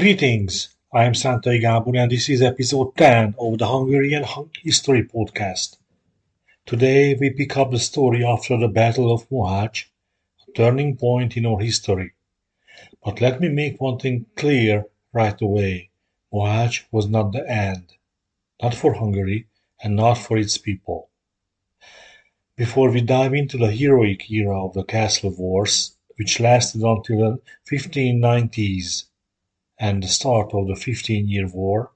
Greetings, I am Santai Gábor and this is episode 10 of the Hungarian History Podcast. Today we pick up the story after the Battle of Mohács, a turning point in our history. But let me make one thing clear right away. Mohács was not the end. Not for Hungary and not for its people. Before we dive into the heroic era of the Castle Wars, which lasted until the 1590s, and the start of the 15-Year War,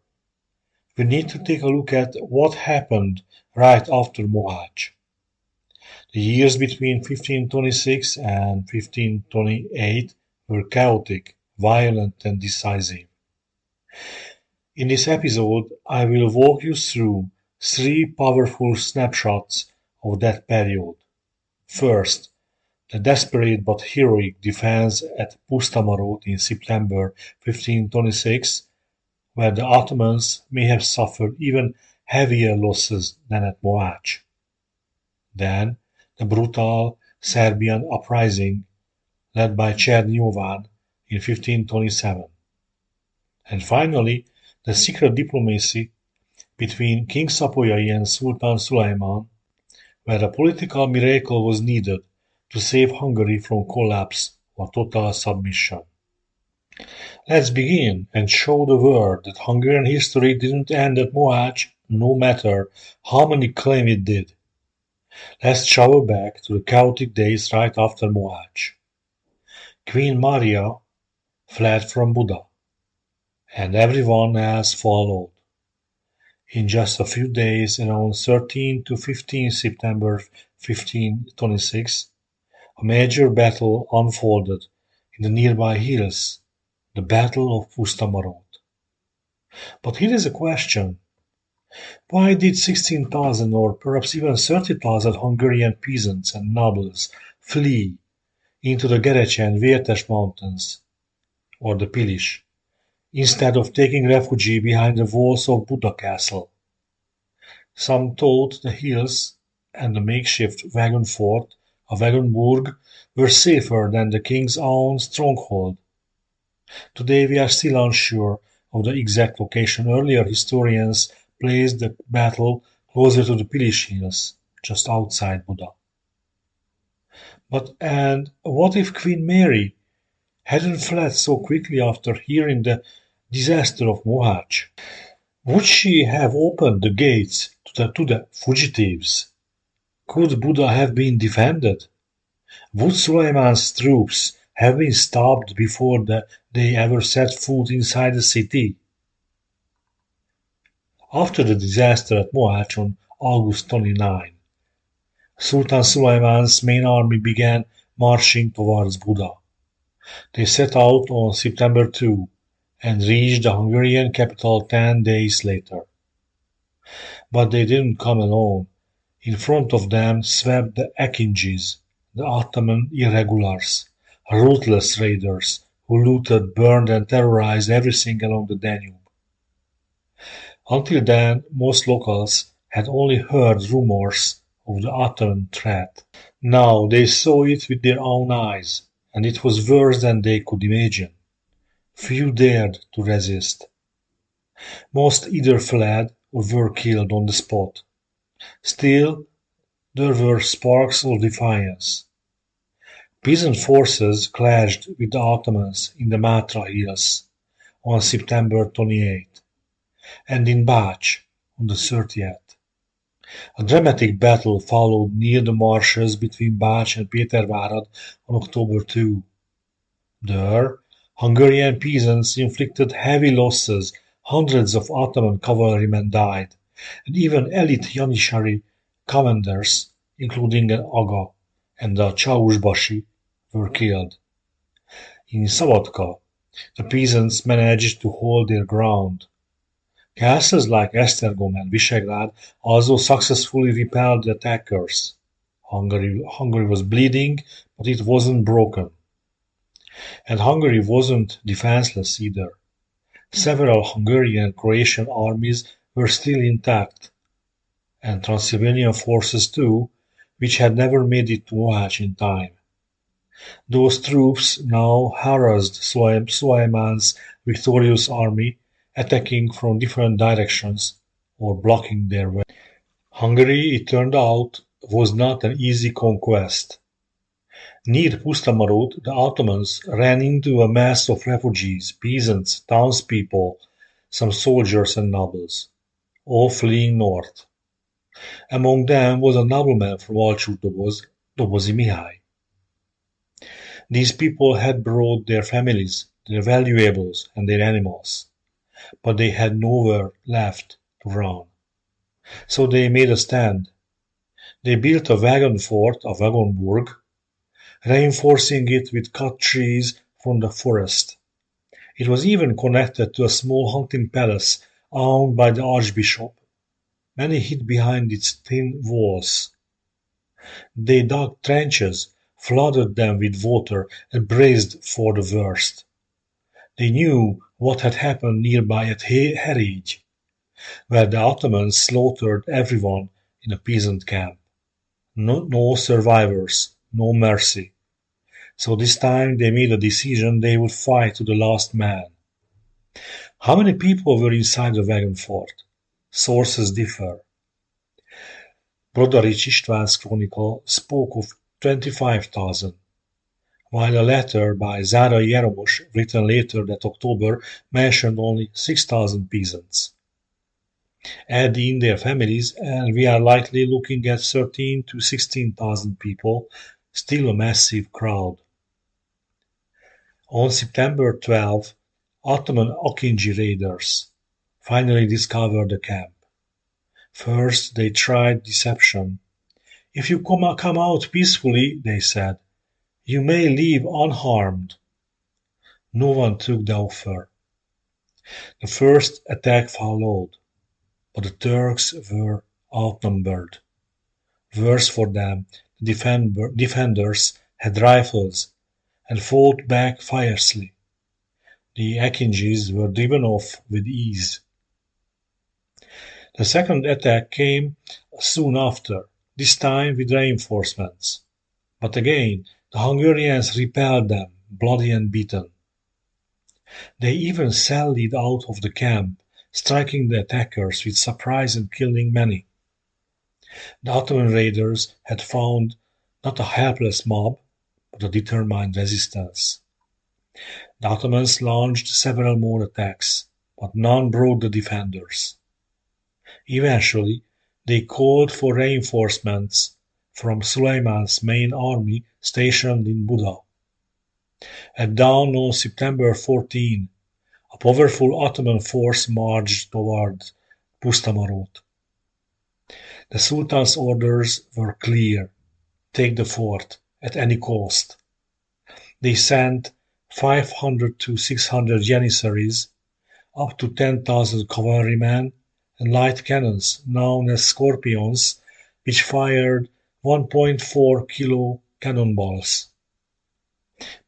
we need to take a look at what happened right after Mohács. The years between 1526 and 1528 were chaotic, violent, and decisive. In this episode, I will walk you through three powerful snapshots of that period. First, the desperate but heroic defense at Pusztamarot in September 1526, where the Ottomans may have suffered even heavier losses than at Mohács. Then, the brutal Serbian uprising led by Černíovan in 1527. And finally, the secret diplomacy between King Szapolyai and Sultan Sulaiman, where a political miracle was needed to save Hungary from collapse or total submission. Let's begin and show the world that Hungarian history didn't end at Mohács, no matter how many claim it did. Let's travel back to the chaotic days right after Mohács. Queen Maria fled from Buda, and everyone else followed. In just a few days, around 13 to 15 September 1526, a major battle unfolded in the nearby hills, the Battle of Pusztamarot. But here is a question. Why did 16,000 or perhaps even 30,000 Hungarian peasants and nobles flee into the Gerece and Vértes mountains, or the Pilis, instead of taking refuge behind the walls of Buda Castle? Some thought the hills and the makeshift wagon fort, a Wagenburg, were safer than the king's own stronghold. Today we are still unsure of the exact location. Earlier historians placed the battle closer to the Pilis Hills, just outside Buda. And what if Queen Mary hadn't fled so quickly after hearing the disaster of Mohács? Would she have opened the gates to the fugitives? Could Buda have been defended? Would Suleiman's troops have been stopped before they ever set foot inside the city? After the disaster at Mohács on August 29, Sultan Suleiman's main army began marching towards Buda. They set out on September 2 and reached the Hungarian capital 10 days later. But they didn't come alone. In front of them swept the Akinjis, the Ottoman irregulars, ruthless raiders who looted, burned and terrorized everything along the Danube. Until then, most locals had only heard rumors of the Ottoman threat. Now they saw it with their own eyes, and it was worse than they could imagine. Few dared to resist. Most either fled or were killed on the spot. Still, there were sparks of defiance. Peasant forces clashed with the Ottomans in the Matra Hills on September 28 and in Bács on the 30th. A dramatic battle followed near the marshes between Bács and Pétervárad on October 2. There, Hungarian peasants inflicted heavy losses. Hundreds of Ottoman cavalrymen died, and even elite Janissary commanders, including an Aga and the Csausbasi, were killed. In Szabadka, the peasants managed to hold their ground. Castles like Esztergom and Visegrád also successfully repelled the attackers. Hungary was bleeding, but it wasn't broken. And Hungary wasn't defenseless either. Several Hungarian and Croatian armies were still intact, and Transylvanian forces too, which had never made it to Mohács in time. Those troops now harassed Suleiman's victorious army, attacking from different directions or blocking their way. Hungary, it turned out, was not an easy conquest. Near Pustamarut, the Ottomans ran into a mass of refugees, peasants, townspeople, some soldiers and nobles, all fleeing north. Among them was a nobleman from Alcsúd-Doboz, Dobozi Mihály. These people had brought their families, their valuables, and their animals, but they had nowhere left to run. So they made a stand. They built a wagon fort, a Wagenburg, reinforcing it with cut trees from the forest. It was even connected to a small hunting palace owned by the archbishop. Many hid behind its thin walls. They dug trenches, flooded them with water, and braced for the worst. They knew what had happened nearby at Herij, where the Ottomans slaughtered everyone in a peasant camp. No survivors, no mercy. So this time they made a decision they would fight to the last man. How many people were inside the wagon fort? Sources differ. Brodarics István's chronicle spoke of 25,000, while a letter by Zárai Jeromos, written later that October, mentioned only 6,000 peasants. Add in their families, and we are likely looking at 13 to 16,000 people, still a massive crowd. On September 12, Ottoman Akinji raiders finally discovered the camp. First, they tried deception. If you come out peacefully, they said, you may leave unharmed. No one took the offer. The first attack followed, but the Turks were outnumbered. Worse for them, the defenders had rifles and fought back fiercely. The Akinjis were driven off with ease. The second attack came soon after, this time with reinforcements. But again, the Hungarians repelled them, bloody and beaten. They even sallied out of the camp, striking the attackers with surprise and killing many. The Ottoman raiders had found not a helpless mob, but a determined resistance. The Ottomans launched several more attacks, but none broke the defenders. Eventually, they called for reinforcements from Suleiman's main army stationed in Buda. At dawn on September 14, a powerful Ottoman force marched toward Pustamarut. The Sultan's orders were clear: take the fort at any cost. They sent 500 to 600 Janissaries, up to 10,000 cavalrymen, and light cannons known as Scorpions, which fired 1.4 kilo cannonballs.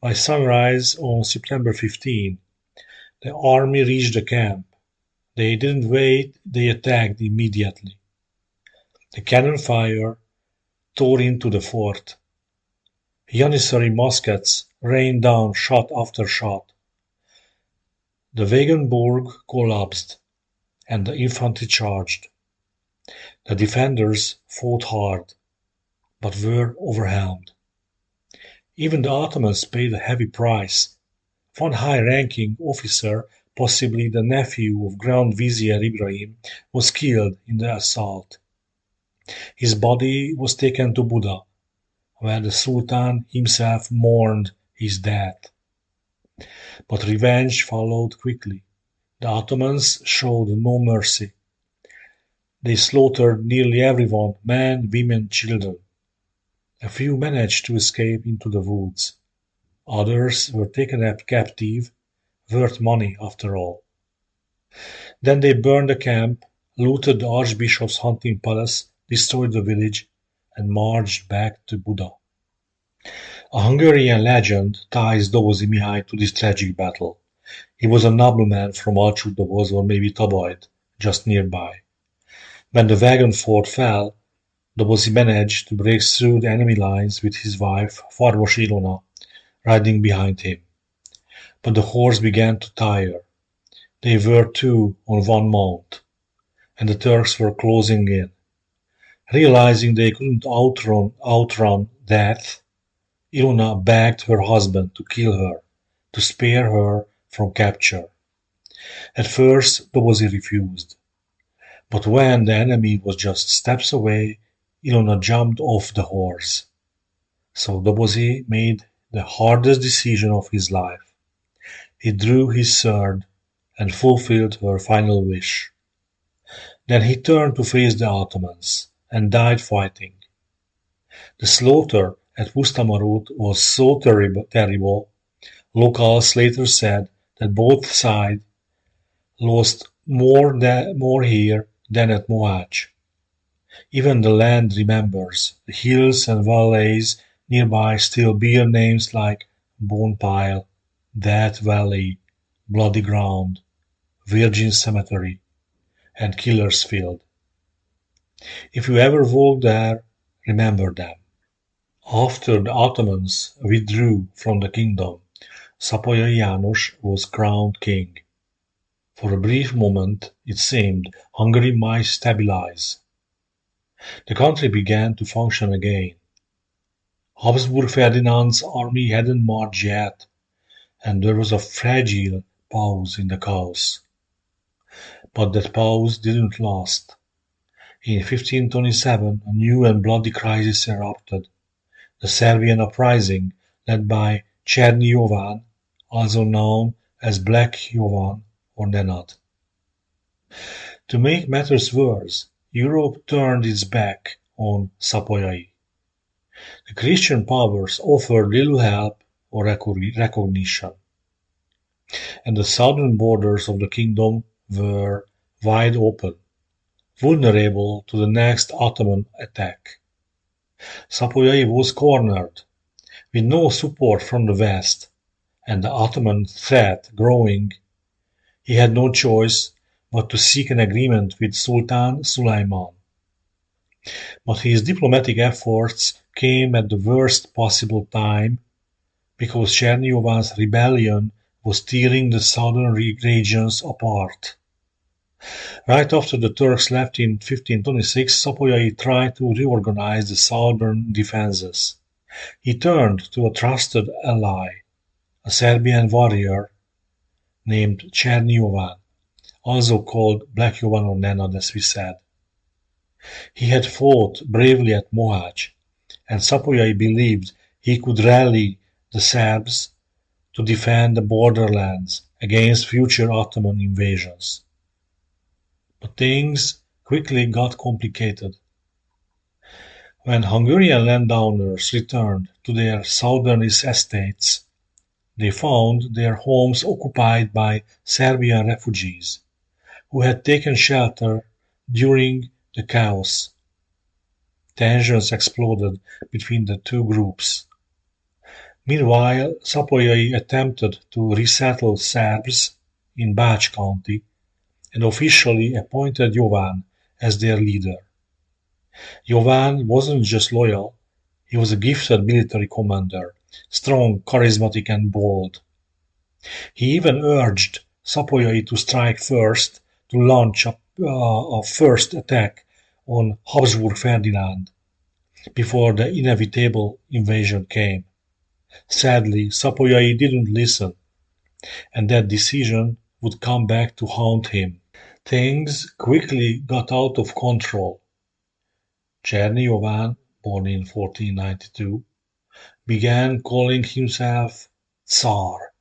By sunrise on September 15, the army reached the camp. They didn't wait, they attacked immediately. The cannon fire tore into the fort. Janissary muskets rained down shot after shot. The Wagenburg collapsed, and the infantry charged. The defenders fought hard, but were overwhelmed. Even the Ottomans paid a heavy price. One high-ranking officer, possibly the nephew of Grand Vizier Ibrahim, was killed in the assault. His body was taken to Buda, where the Sultan himself mourned his death. But revenge followed quickly. The Ottomans showed no mercy. They slaughtered nearly everyone, men, women, children. A few managed to escape into the woods. Others were taken captive, worth money after all. Then they burned the camp, looted the archbishop's hunting palace, destroyed the village, and marched back to Buda. A Hungarian legend ties Dobozi Mihály to this tragic battle. He was a nobleman from Alcsúd-Doboz or maybe Tabajd, just nearby. When the wagon fort fell, Dobozi managed to break through the enemy lines with his wife, Farvas Ilona, riding behind him. But the horse began to tire. They were two on one mount, and the Turks were closing in. Realizing they couldn't outrun death, Ilona begged her husband to kill her, to spare her from capture. At first Dobozy refused, but when the enemy was just steps away, Ilona jumped off the horse. So Dobozy made the hardest decision of his life. He drew his sword and fulfilled her final wish. Then he turned to face the Ottomans and died fighting. The slaughter at Wustamarut was so terrible, locals later said that both sides lost more here than at Mohács. Even the land remembers. The hills and valleys nearby still bear names like Bone Pile, Death Valley, Bloody Ground, Virgin Cemetery, and Killer's Field. If you ever walk there, remember them. After the Ottomans withdrew from the kingdom, Szapolyai János was crowned king. For a brief moment it seemed Hungary might stabilize. The country began to function again. Habsburg Ferdinand's army hadn't marched yet, and there was a fragile pause in the chaos. But that pause didn't last. In 1527 a new and bloody crisis erupted. The Serbian uprising, led by Černi Jovan, also known as Black Jovan or Nenad. To make matters worse, Europe turned its back on Szapolyai. The Christian powers offered little help or recognition, and the southern borders of the kingdom were wide open, vulnerable to the next Ottoman attack. Szapolyai was cornered, with no support from the west, and the Ottoman threat growing. He had no choice but to seek an agreement with Sultan Suleiman. But his diplomatic efforts came at the worst possible time, because Černi Jovan's rebellion was tearing the southern regions apart. Right after the Turks left in 1526, Szapolyai tried to reorganize the southern defenses. He turned to a trusted ally, a Serbian warrior named Černi Jovan, also called Black Jovan or Nenad, as we said. He had fought bravely at Mohács, and Szapolyai believed he could rally the Serbs to defend the borderlands against future Ottoman invasions. But things quickly got complicated. When Hungarian landowners returned to their southern estates, they found their homes occupied by Serbian refugees, who had taken shelter during the chaos. Tensions exploded between the two groups. Meanwhile, Szapolyai attempted to resettle Serbs in Bács County and officially appointed Jovan as their leader. Jovan wasn't just loyal, he was a gifted military commander, strong, charismatic, and bold. He even urged Szapolyai to strike first, to launch a first attack on Habsburg Ferdinand before the inevitable invasion came. Sadly, Szapolyai didn't listen, and that decision would come back to haunt him. Things quickly got out of control. Černi Jovan, born in 1492, began calling himself Tsar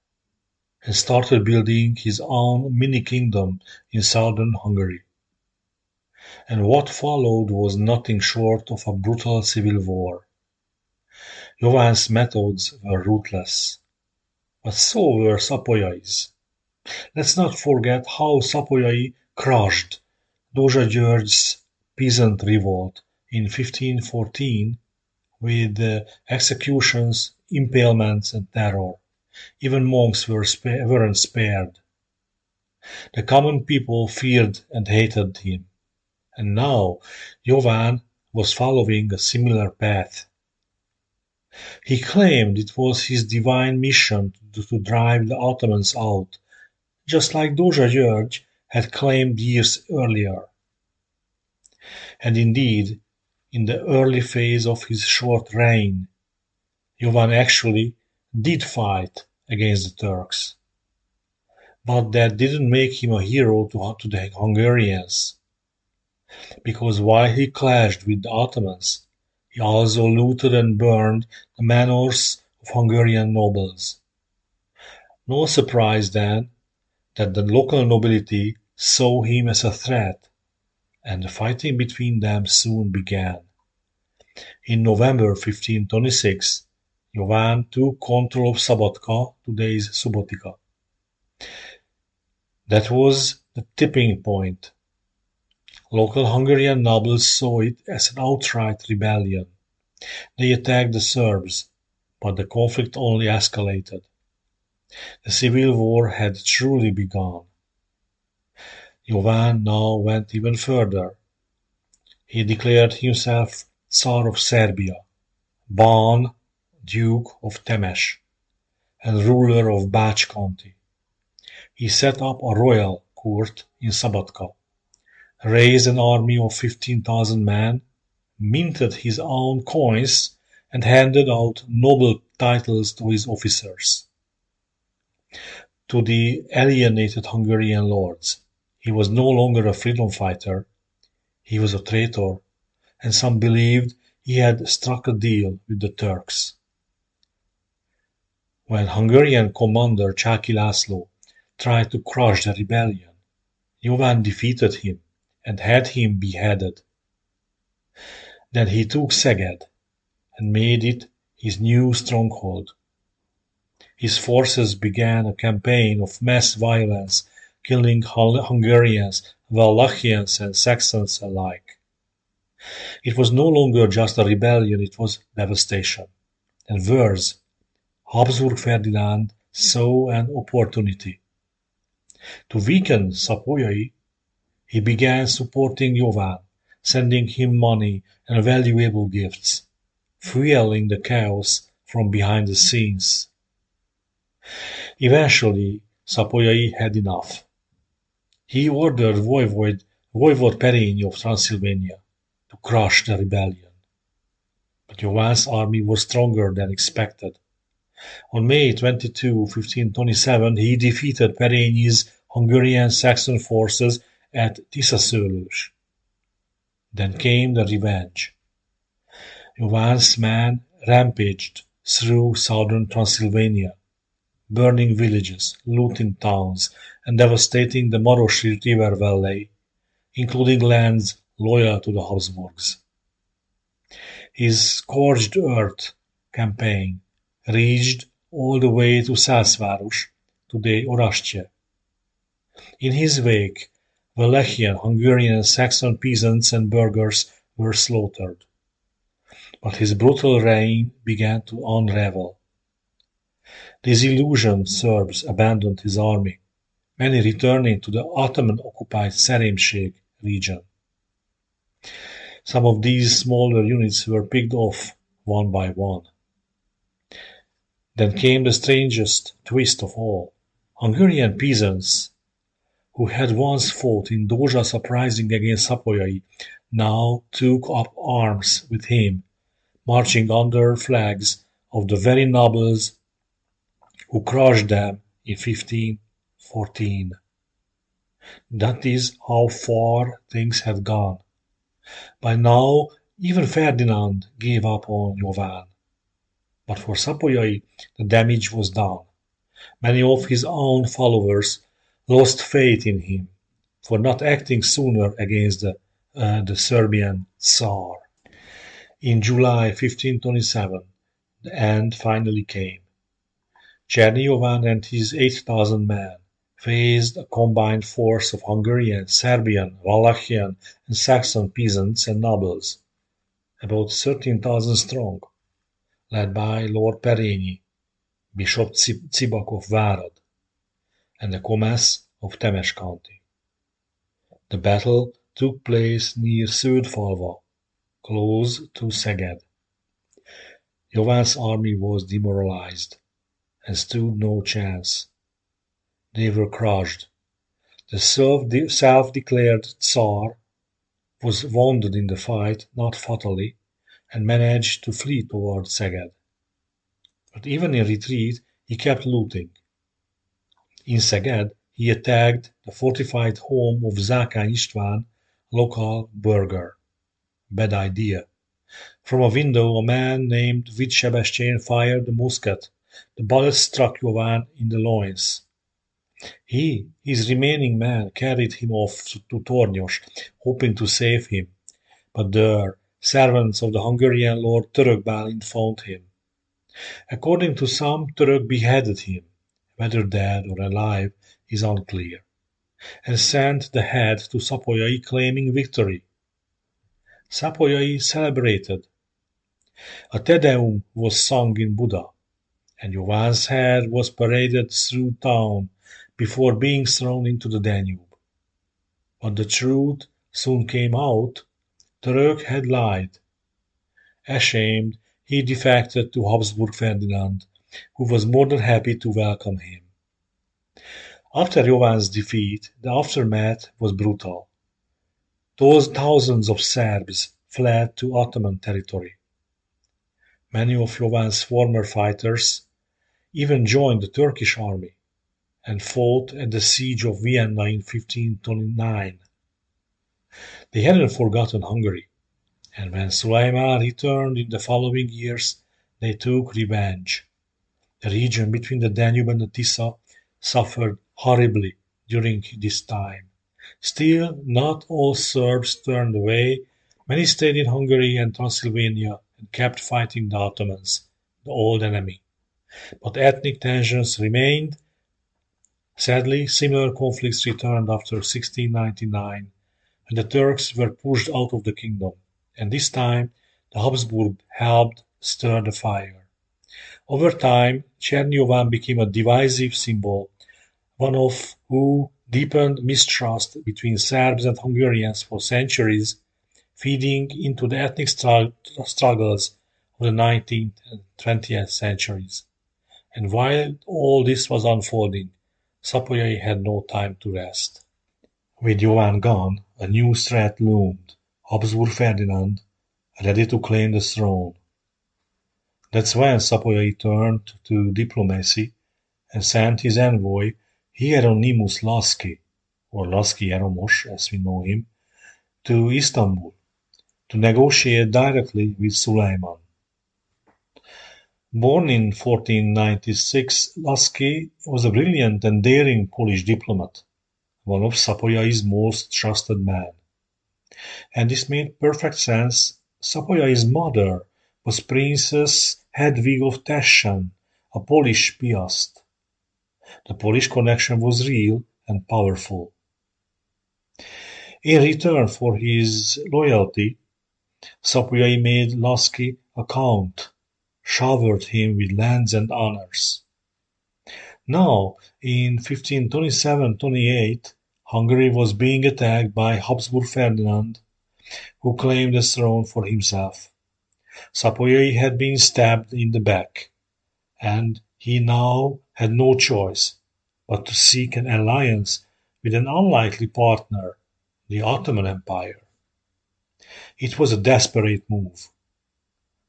and started building his own mini-kingdom in southern Hungary. And what followed was nothing short of a brutal civil war. Jovan's methods were ruthless, but so were Szapolyai's. Let's not forget how Szapolyai crushed Dózsa György's peasant revolt in 1514 with executions, impalements, and terror. Even monks weren't spared. The common people feared and hated him, and now Jovan was following a similar path. He claimed it was his divine mission to drive the Ottomans out, just like Doja George had claimed years earlier. And indeed, in the early phase of his short reign, Jovan actually did fight against the Turks. But that didn't make him a hero to the Hungarians, because while he clashed with the Ottomans, he also looted and burned the manors of Hungarian nobles. No surprise then that the local nobility saw him as a threat, and the fighting between them soon began. In November 1526, Jovan took control of Szabadka, today's Subotica. That was the tipping point. Local Hungarian nobles saw it as an outright rebellion. They attacked the Serbs, but the conflict only escalated. The civil war had truly begun. Jovan now went even further. He declared himself Tsar of Serbia, Ban, Duke of Temes, and ruler of Bács County. He set up a royal court in Szabadka, raised an army of 15,000 men, minted his own coins, and handed out noble titles to his officers. To the alienated Hungarian lords, he was no longer a freedom fighter, he was a traitor, and some believed he had struck a deal with the Turks. When Hungarian commander Csáky László tried to crush the rebellion, Jovan defeated him and had him beheaded. Then he took Szeged and made it his new stronghold. His forces began a campaign of mass violence, killing Hungarians, Wallachians, and Saxons alike. It was no longer just a rebellion, it was devastation. And worse, Habsburg Ferdinand saw an opportunity. To weaken Szapolyai, he began supporting Jovan, sending him money and valuable gifts, fueling the chaos from behind the scenes. Eventually, Szapolyai had enough. He ordered Voivod Perényi of Transylvania to crush the rebellion. But Jovan's army was stronger than expected. On May 22, 1527, he defeated Perényi's Hungarian Saxon forces at Tiszaszőlős. Then came the revenge. Jovan's men rampaged through southern Transylvania, burning villages, looting towns, and devastating the Marosi River valley, including lands loyal to the Habsburgs. His scorched earth campaign reached all the way to Szászváros, today Orasce. In his wake, Wallachian, Hungarian, and Saxon peasants and burghers were slaughtered. But his brutal reign began to unravel. Disillusioned Serbs abandoned his army, many returning to the Ottoman-occupied Szerémség region. Some of these smaller units were picked off one by one. Then came the strangest twist of all. Hungarian peasants, who had once fought in Dózsa's uprising against Szapolyai, now took up arms with him, marching under flags of the very nobles who crushed them in 1514. That is how far things had gone. By now, even Ferdinand gave up on Jovan. But for Szapolyai, the damage was done. Many of his own followers lost faith in him for not acting sooner against the Serbian Tsar. In July 1527, the end finally came. Czerny Jovan and his 8,000 men faced a combined force of Hungarian, Serbian, Wallachian, and Saxon peasants and nobles, about 13,000 strong, led by Lord Perényi, Bishop Cibak of Várad, and the Comes of Temes County. The battle took place near Sződfalva, close to Szeged. Jovan's army was demoralized and stood no chance. They were crushed. The self-declared Tsar was wounded in the fight, not fatally, and managed to flee toward Szeged. But even in retreat, he kept looting. In Szeged, he attacked the fortified home of Zákány István, local burgher. Bad idea. From a window, a man named Vid Sebestyén fired a musket. The bullet struck Jovan in the loins. His remaining men, carried him off to Tornyos, hoping to save him. But there, servants of the Hungarian lord Török Bálint found him. According to some, Török beheaded him, whether dead or alive is unclear, and sent the head to Szapolyai claiming victory. Szapolyai celebrated. A Te Deum was sung in Buda, and Jovan's head was paraded through town before being thrown into the Danube. But the truth soon came out. Török had lied. Ashamed, he defected to Habsburg Ferdinand, who was more than happy to welcome him. After Jovan's defeat, the aftermath was brutal. Those thousands of Serbs fled to Ottoman territory. Many of Jovan's former fighters even joined the Turkish army and fought at the siege of Vienna in 1529. They hadn't forgotten Hungary, and when Suleiman returned in the following years, they took revenge. The region between the Danube and the Tisa suffered horribly during this time. Still, not all Serbs turned away. Many stayed in Hungary and Transylvania and kept fighting the Ottomans, the old enemy. But ethnic tensions remained. Sadly, similar conflicts returned after 1699, when the Turks were pushed out of the kingdom, and this time the Habsburg helped stir the fire. Over time, Cherny became a divisive symbol, one of who deepened mistrust between Serbs and Hungarians for centuries, feeding into the ethnic struggles of the 19th and 20th centuries. And while all this was unfolding, Szapolyai had no time to rest. With Jovan gone, a new threat loomed: Habsburg Ferdinand, ready to claim the throne. That's when Szapolyai turned to diplomacy and sent his envoy Hieronymus Laszki, or Laszki Jeromos as we know him, to Istanbul to negotiate directly with Suleiman. Born in 1496, Laszki was a brilliant and daring Polish diplomat, one of Szapolyai's most trusted men. And this made perfect sense. Szapolyai's mother was Princess Hedwig of Teschen, a Polish Piast. The Polish connection was real and powerful. In return for his loyalty, Szapolyai made Laszki a count, showered him with lands and honors. Now, in 1527-28, Hungary was being attacked by Habsburg Ferdinand, who claimed the throne for himself. Szapolyai had been stabbed in the back, and he now had no choice but to seek an alliance with an unlikely partner, the Ottoman Empire. It was a desperate move,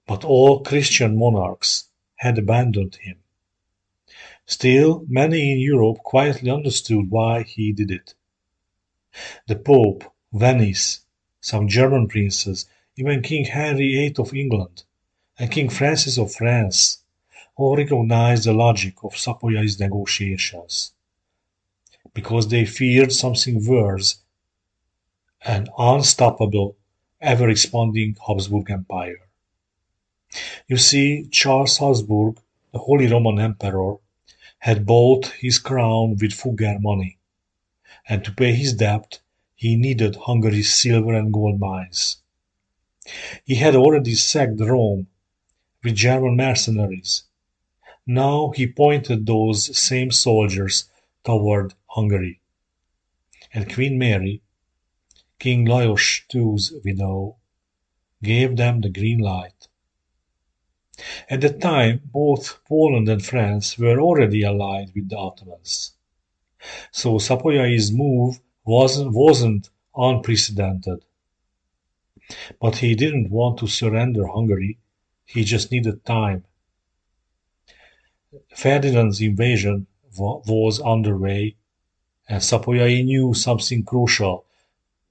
but all Christian monarchs had abandoned him. Still, many in Europe quietly understood why he did it. The Pope, Venice, some German princes, even King Henry VIII of England, and King Francis of France all recognized the logic of Szapolyai's negotiations, because they feared something worse: an unstoppable, ever-expanding Habsburg Empire. You see, Charles Habsburg, the Holy Roman Emperor, had bought his crown with Fugger money, and to pay his debt he needed Hungary's silver and gold mines. He had already sacked Rome with German mercenaries. Now he pointed those same soldiers toward Hungary, and Queen Mary, King Lajos II's widow, gave them the green light. At the time, both Poland and France were already allied with the Ottomans. So Szapolyai's move wasn't unprecedented. But he didn't want to surrender Hungary, he just needed time. Ferdinand's invasion was underway, and Szapolyai knew something crucial.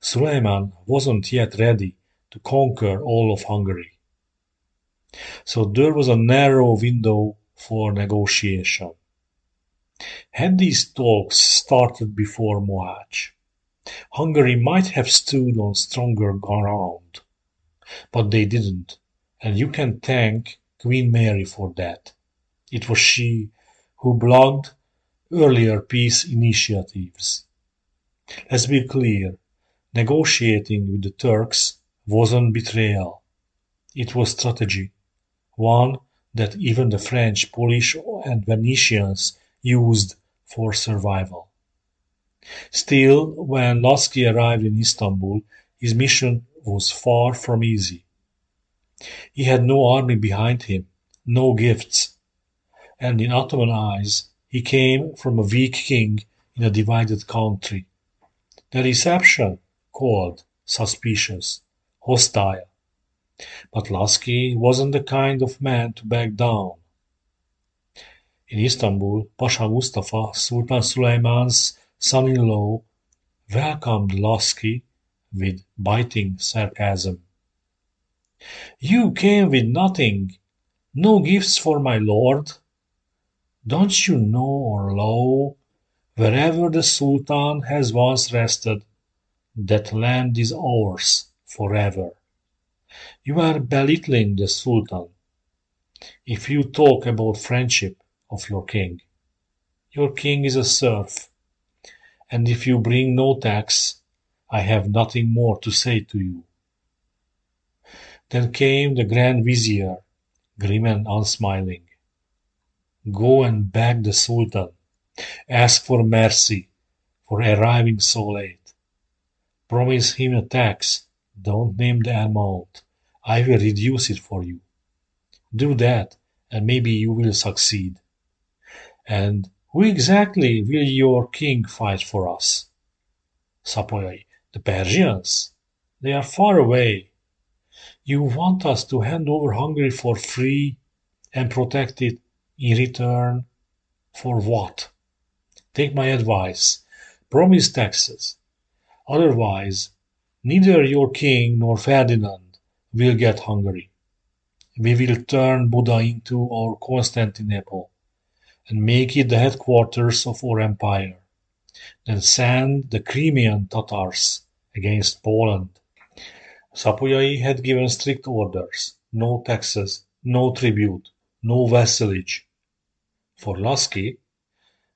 Suleiman wasn't yet ready to conquer all of Hungary. So there was a narrow window for negotiation. Had these talks started before Mohács, Hungary might have stood on stronger ground. But they didn't, and you can thank Queen Mary for that. It was she who blocked earlier peace initiatives. Let's be clear, negotiating with the Turks wasn't betrayal. It was strategy, one that even the French, Polish, and Venetians used for survival. Still, when Lasky arrived in Istanbul, his mission was far from easy. He had no army behind him, no gifts, and in Ottoman eyes he came from a weak king in a divided country. The reception cold, suspicious, hostile. But Lasky wasn't the kind of man to back down. In Istanbul, Pasha Mustafa, Sultan Suleiman's son-in-law, welcomed Lasky with biting sarcasm. You came with nothing, no gifts for my lord. Don't you know or lo, wherever the Sultan has once rested, that land is ours forever. You are belittling the Sultan. If you talk about friendship of your king is a serf, and if you bring no tax, I have nothing more to say to you. Then came the Grand Vizier, grim and unsmiling. Go and beg the Sultan. Ask for mercy for arriving so late. Promise him a tax. Don't name the amount. I will reduce it for you. Do that, and maybe you will succeed. And who exactly will your king fight for us? Szapolyai, the Persians? They are far away. You want us to hand over Hungary for free and protect it in return for what? Take my advice. Promise taxes. Otherwise, neither your king nor Ferdinand will get Hungary. We will turn Buda into our Constantinople and make it the headquarters of our empire. Then send the Crimean Tatars against Poland. Szapolyai had given strict orders: no taxes, no tribute, no vassalage. For Lasky,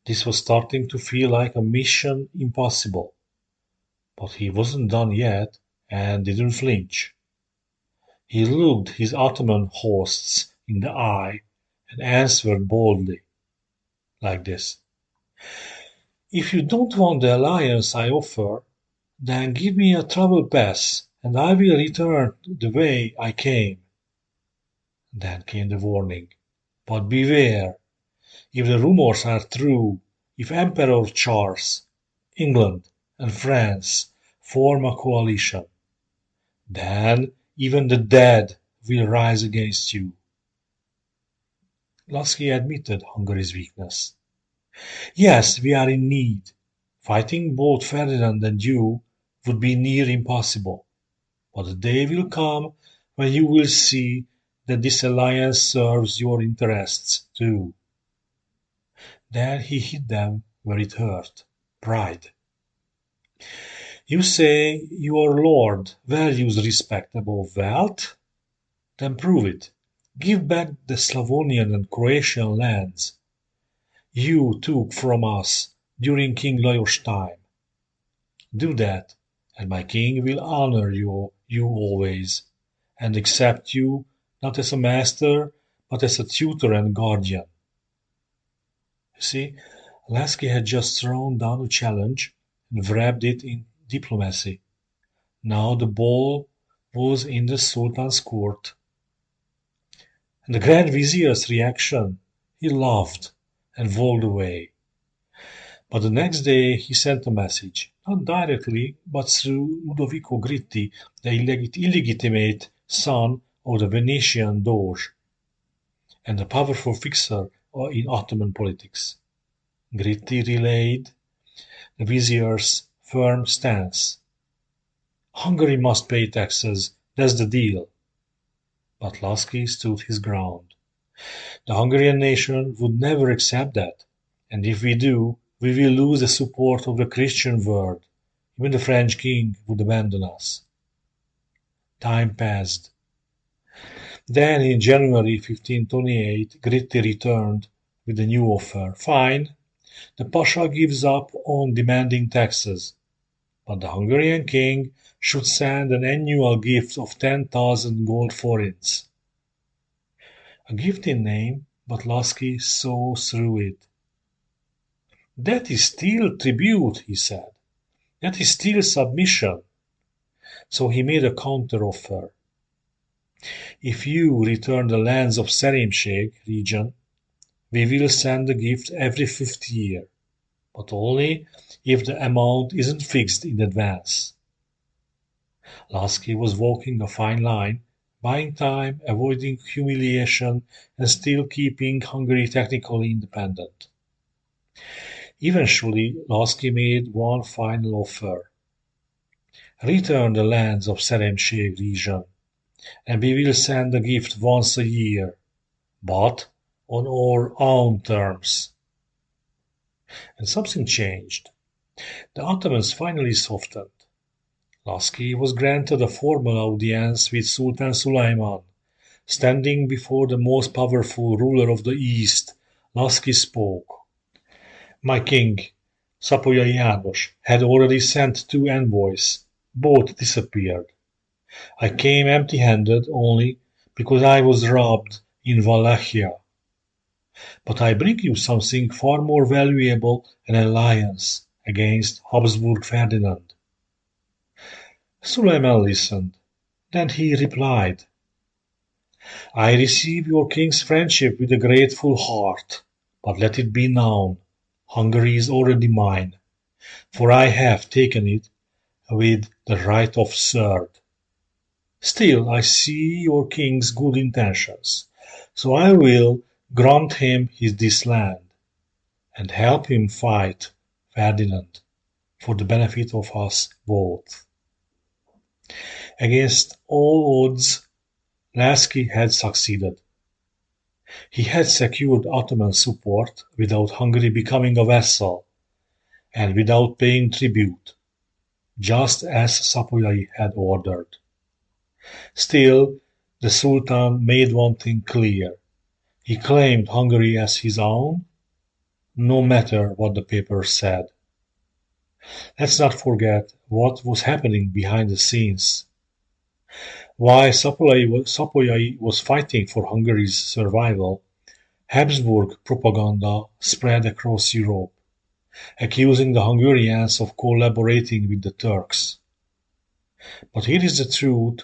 this was starting to feel like a mission impossible. But he wasn't done yet and didn't flinch. He looked his Ottoman hosts in the eye and answered boldly, like this: If you don't want the alliance I offer, then give me a travel pass and I will return the way I came. Then came the warning. But beware, if the rumors are true, if Emperor Charles, England, and France form a coalition, then even the dead will rise against you. Lasky admitted Hungary's weakness. Yes, we are in need. Fighting both Ferdinand and you would be near impossible. But the day will come when you will see that this alliance serves your interests too. Then he hit them where it hurt: pride. You say your lord values respect above wealth? Then prove it. Give back the Slavonian and Croatian lands you took from us during King Lajos' time. Do that, and my king will honor you always, and accept you not as a master, but as a tutor and guardian. You see, Lasky had just thrown down a challenge and wrapped it in diplomacy. Now the ball was in the Sultan's court. And the Grand Vizier's reaction? He laughed and walked away. But the next day he sent a message, not directly, but through Ludovico Gritti, the illegitimate son of the Venetian Doge and a powerful fixer in Ottoman politics. Gritti relayed the vizier's firm stance. Hungary must pay taxes, that's the deal. But Lasky stood his ground. The Hungarian nation would never accept that, and if we do, we will lose the support of the Christian world. Even the French king would abandon us. Time passed. Then in January 1528 Gritti returned with a new offer. Fine, the Pasha gives up on demanding taxes, but the Hungarian king should send an annual gift of 10,000 gold forints. A gift in name, but Lasky saw through it. That is still tribute, he said. That is still submission. So he made a counter-offer. If you return the lands of Szerémség region, we will send the gift every 5th year, but only if the amount isn't fixed in advance. Lasky was walking a fine line, buying time, avoiding humiliation, and still keeping Hungary technically independent. Eventually, Lasky made one final offer. Return the lands of Szerémség region, and we will send the gift once a year, but on our own terms. And something changed. The Ottomans finally softened. Lasky was granted a formal audience with Sultan Sulaiman. Standing before the most powerful ruler of the East, Lasky spoke. My king, Szapolyai János, had already sent 2 envoys. Both disappeared. I came empty-handed only because I was robbed in Wallachia. But I bring you something far more valuable, an alliance against Habsburg Ferdinand. Suleiman listened. Then he replied, I receive your king's friendship with a grateful heart, but let it be known, Hungary is already mine, for I have taken it with the right of third. Still I see your king's good intentions, so I will grant him this land, and help him fight Ferdinand for the benefit of us both. Against all odds, Lasky had succeeded. He had secured Ottoman support without Hungary becoming a vassal, and without paying tribute, just as Szapolyai had ordered. Still, the Sultan made one thing clear. He claimed Hungary as his own, no matter what the papers said. Let's not forget what was happening behind the scenes. While Szapolyai was fighting for Hungary's survival, Habsburg propaganda spread across Europe, accusing the Hungarians of collaborating with the Turks. But here is the truth.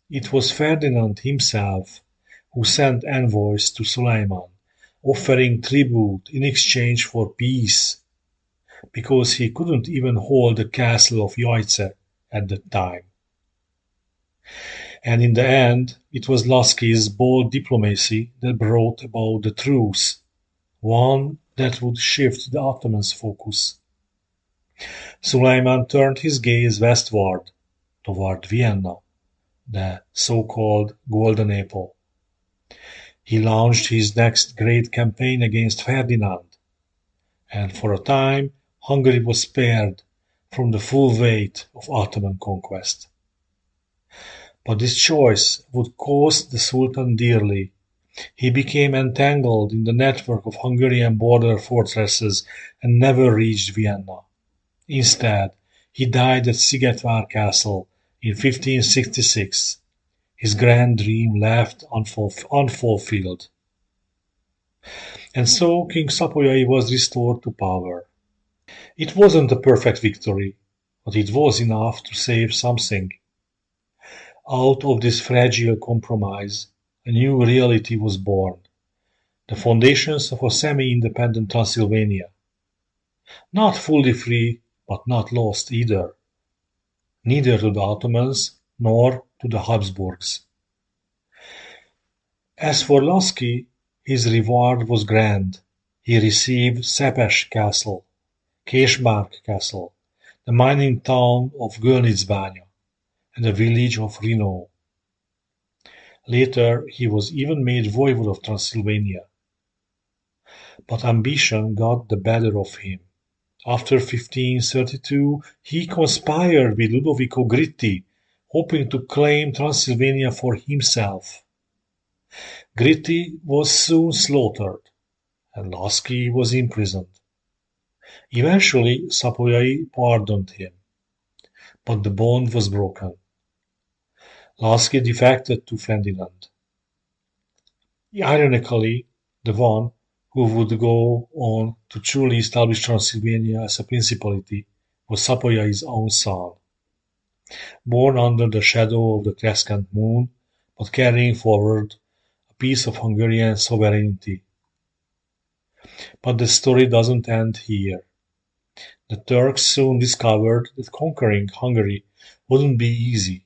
It was Ferdinand himself who sent envoys to Suleiman, offering tribute in exchange for peace, because he couldn't even hold the castle of Jajce at that time. And in the end, it was Lasky's bold diplomacy that brought about the truce, one that would shift the Ottomans' focus. Suleiman turned his gaze westward, toward Vienna, the so-called Golden Apple. He launched his next great campaign against Ferdinand, and for a time Hungary was spared from the full weight of Ottoman conquest. But this choice would cost the Sultan dearly. He became entangled in the network of Hungarian border fortresses and never reached Vienna. Instead, he died at Szigetvár Castle in 1566, his grand dream left unfulfilled. And so King Szapolyai was restored to power. It wasn't a perfect victory, but it was enough to save something. Out of this fragile compromise, a new reality was born, the foundations of a semi-independent Transylvania. Not fully free, but not lost either, neither to the Ottomans nor to the Habsburgs. As for Lasky, his reward was grand. He received Szepes Castle, Késmark Castle, the mining town of Gölnicbánya, and the village of Reno. Later he was even made voivode of Transylvania. But ambition got the better of him. After 1532 he conspired with Ludovico Gritti, hoping to claim Transylvania for himself. Gritti was soon slaughtered, and Lasky was imprisoned. Eventually Szapolyai pardoned him, but the bond was broken. Lasky defected to Ferdinand. Ironically, the one who would go on to truly establish Transylvania as a principality was Szapolyai's own son. Born under the shadow of the crescent moon, but carrying forward a piece of Hungarian sovereignty. But the story doesn't end here. The Turks soon discovered that conquering Hungary wouldn't be easy.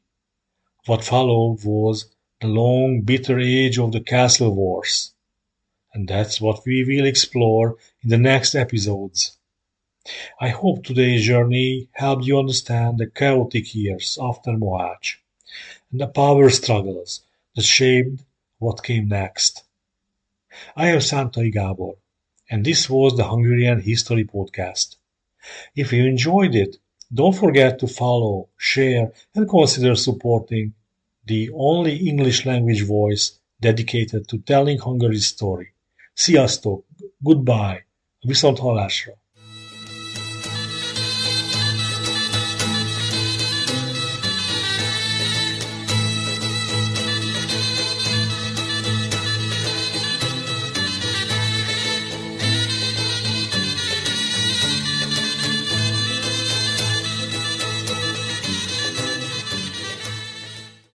What followed was the long, bitter age of the castle wars. And that's what we will explore in the next episodes. I hope today's journey helped you understand the chaotic years after Mohács and the power struggles that shaped what came next. I am Szántai Gábor, and this was the Hungarian History Podcast. If you enjoyed it, don't forget to follow, share, and consider supporting the only English language voice dedicated to telling Hungary's story. Sziasztok! Goodbye! Viszonthallásra!